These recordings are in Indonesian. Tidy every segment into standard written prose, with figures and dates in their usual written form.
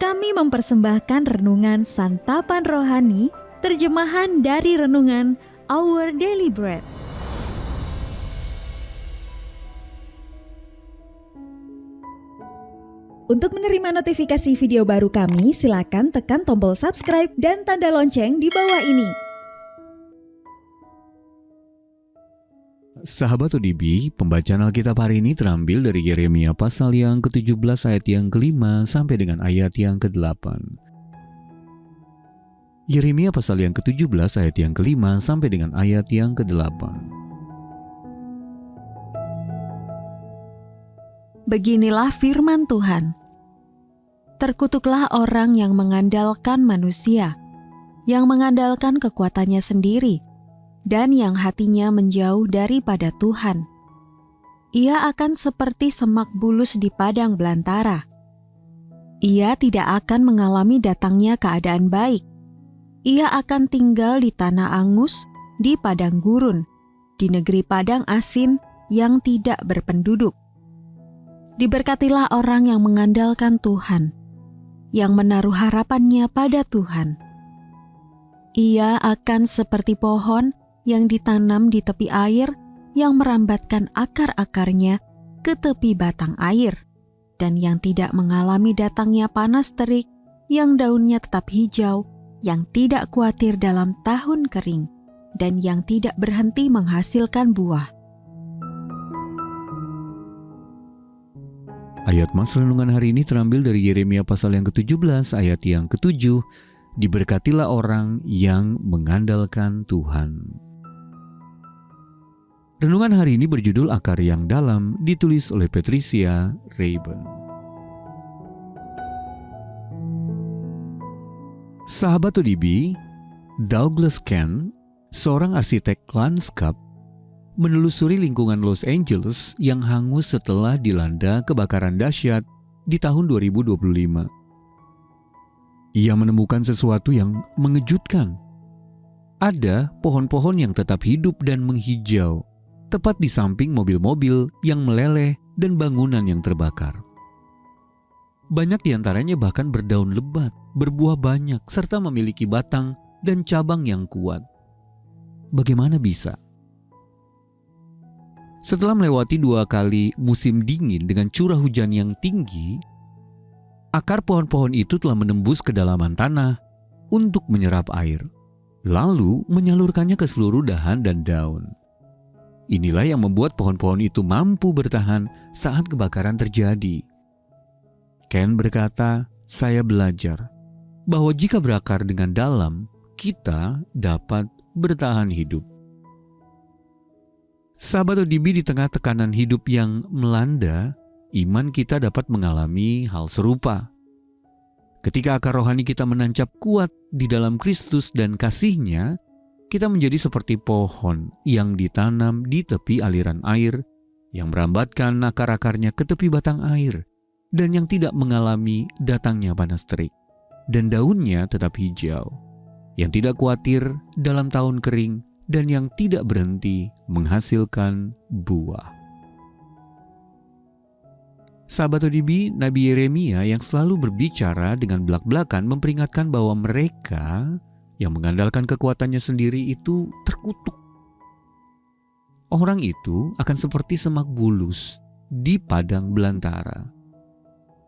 kami mempersembahkan renungan Santapan Rohani, terjemahan dari renungan Our Daily Bread. Untuk menerima notifikasi video baru kami, silakan tekan tombol subscribe dan tanda lonceng di bawah ini. Sahabat ODB, pembacaan Alkitab hari ini terambil dari Yeremia pasal yang ke-17 ayat yang ke-5 sampai dengan ayat yang ke-8. Yeremia pasal yang ke-17 ayat yang ke-5 sampai dengan ayat yang ke-8. Beginilah firman Tuhan. Terkutuklah orang yang mengandalkan manusia, yang mengandalkan kekuatannya sendiri, dan yang hatinya menjauh daripada Tuhan. Ia akan seperti semak bulus di padang belantara. Ia tidak akan mengalami datangnya keadaan baik. Ia akan tinggal di tanah angus, di padang gurun, di negeri padang asin yang tidak berpenduduk. Diberkatilah orang yang mengandalkan Tuhan, yang menaruh harapannya pada Tuhan. Ia akan seperti pohon yang ditanam di tepi air, yang merambatkan akar-akarnya ke tepi batang air, dan yang tidak mengalami datangnya panas terik, yang daunnya tetap hijau, yang tidak khawatir dalam tahun kering, dan yang tidak berhenti menghasilkan buah. Ayat mas renungan hari ini terambil dari Yeremia pasal yang ke-17 ayat yang ke-7. Diberkatilah orang yang mengandalkan Tuhan. Renungan hari ini berjudul Akar yang Dalam, ditulis oleh Patricia Rayburn. Sahabat ODB, Douglas Kent, seorang arsitek lanskap, menelusuri lingkungan Los Angeles yang hangus setelah dilanda kebakaran dahsyat di tahun 2025. Ia menemukan sesuatu yang mengejutkan. Ada pohon-pohon yang tetap hidup dan menghijau, tepat di samping mobil-mobil yang meleleh dan bangunan yang terbakar. Banyak di antaranya bahkan berdaun lebat, berbuah banyak, serta memiliki batang dan cabang yang kuat. Bagaimana bisa? Setelah melewati 2 kali musim dingin dengan curah hujan yang tinggi, akar pohon-pohon itu telah menembus kedalaman tanah untuk menyerap air, lalu menyalurkannya ke seluruh dahan dan daun. Inilah yang membuat pohon-pohon itu mampu bertahan saat kebakaran terjadi. Ken berkata, "Saya belajar bahwa jika berakar dengan dalam, kita dapat bertahan hidup." Sahabat ODB, di tengah tekanan hidup yang melanda, iman kita dapat mengalami hal serupa. Ketika akar rohani kita menancap kuat di dalam Kristus dan kasih-Nya, kita menjadi seperti pohon yang ditanam di tepi aliran air, yang merambatkan akar-akarnya ke tepi batang air, dan yang tidak mengalami datangnya panas terik, dan daunnya tetap hijau, yang tidak khawatir dalam tahun kering, dan yang tidak berhenti menghasilkan buah. Sahabat ODB, Nabi Yeremia yang selalu berbicara dengan belak-belakan memperingatkan bahwa mereka yang mengandalkan kekuatannya sendiri itu terkutuk. Orang itu akan seperti semak bulus di padang belantara.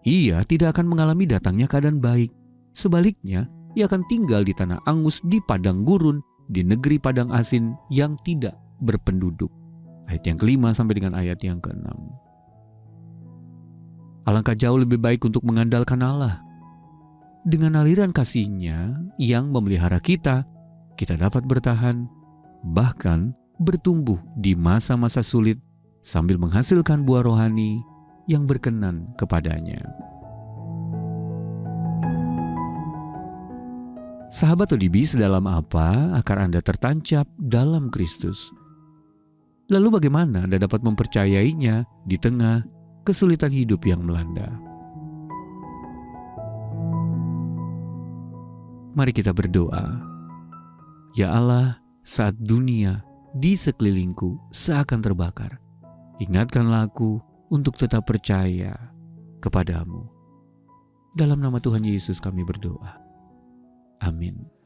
Ia tidak akan mengalami datangnya keadaan baik. Sebaliknya, ia akan tinggal di tanah angus di padang gurun, di negeri padang asin yang tidak berpenduduk. Ayat yang ke-5 sampai dengan ayat yang ke-6. Alangkah jauh lebih baik untuk mengandalkan Allah. Dengan aliran kasih-Nya yang memelihara kita, kita dapat bertahan, bahkan bertumbuh di masa-masa sulit sambil menghasilkan buah rohani yang berkenan kepada-Nya. Sahabat ODB, sedalam apa akar Anda tertancap dalam Kristus? Lalu bagaimana Anda dapat mempercayainya di tengah kesulitan hidup yang melanda? Mari kita berdoa. Ya Allah, saat dunia di sekelilingku seakan terbakar, ingatkanlah aku untuk tetap percaya kepadamu. Dalam nama Tuhan Yesus kami berdoa. Amin.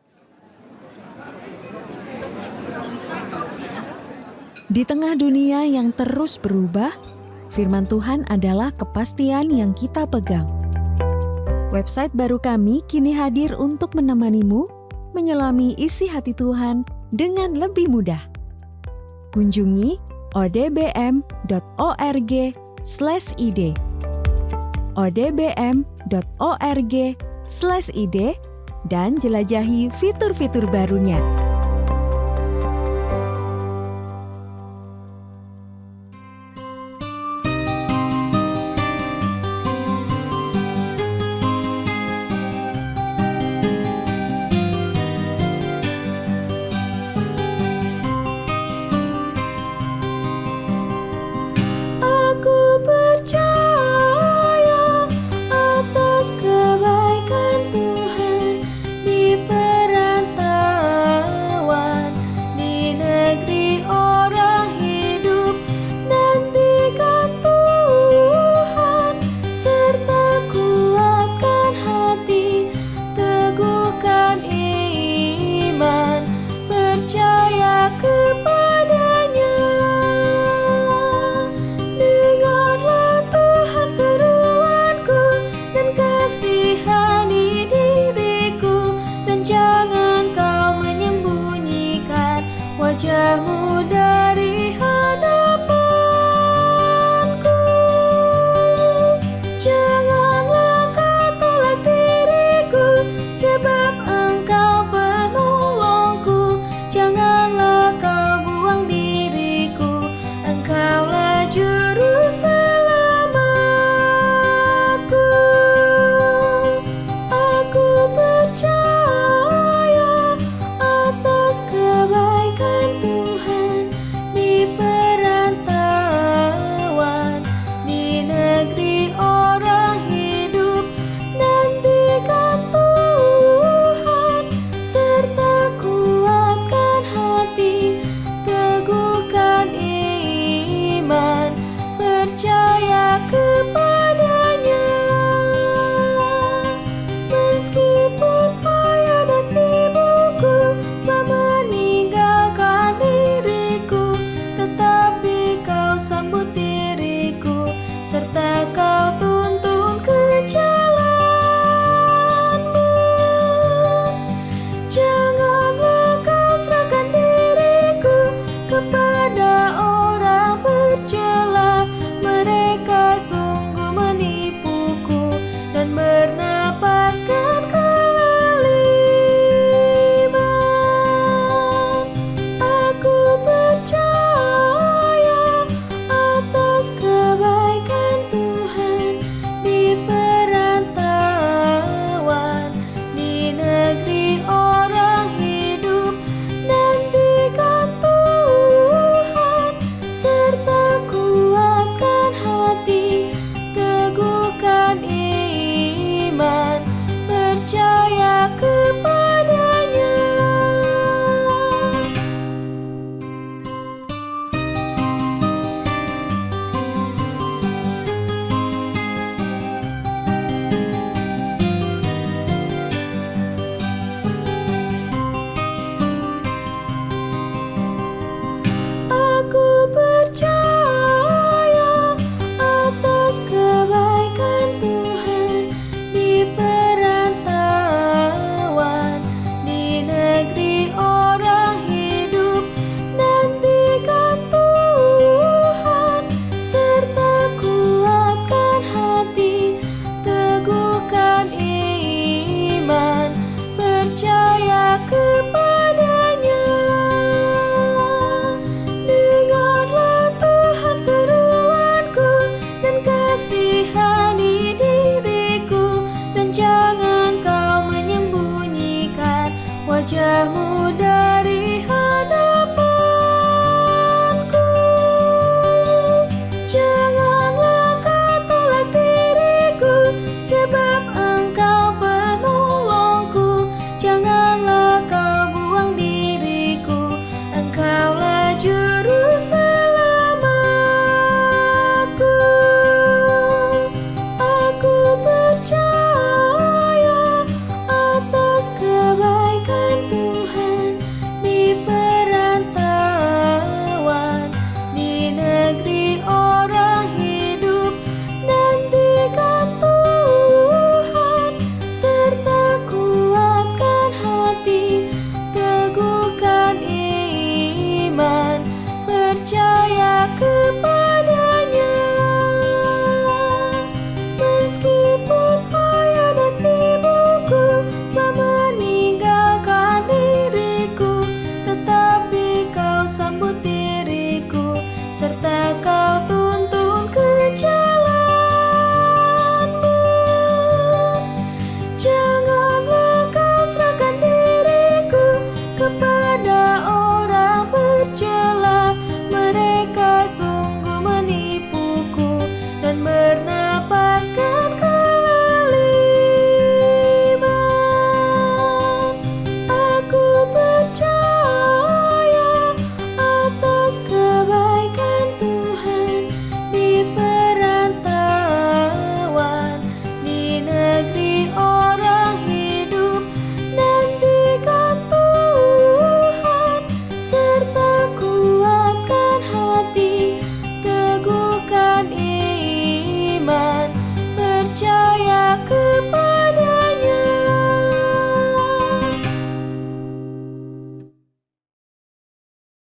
Di tengah dunia yang terus berubah, firman Tuhan adalah kepastian yang kita pegang. Website baru kami kini hadir untuk menemanimu menyelami isi hati Tuhan dengan lebih mudah. Kunjungi odbm.org/id odbm.org/id dan jelajahi fitur-fitur barunya.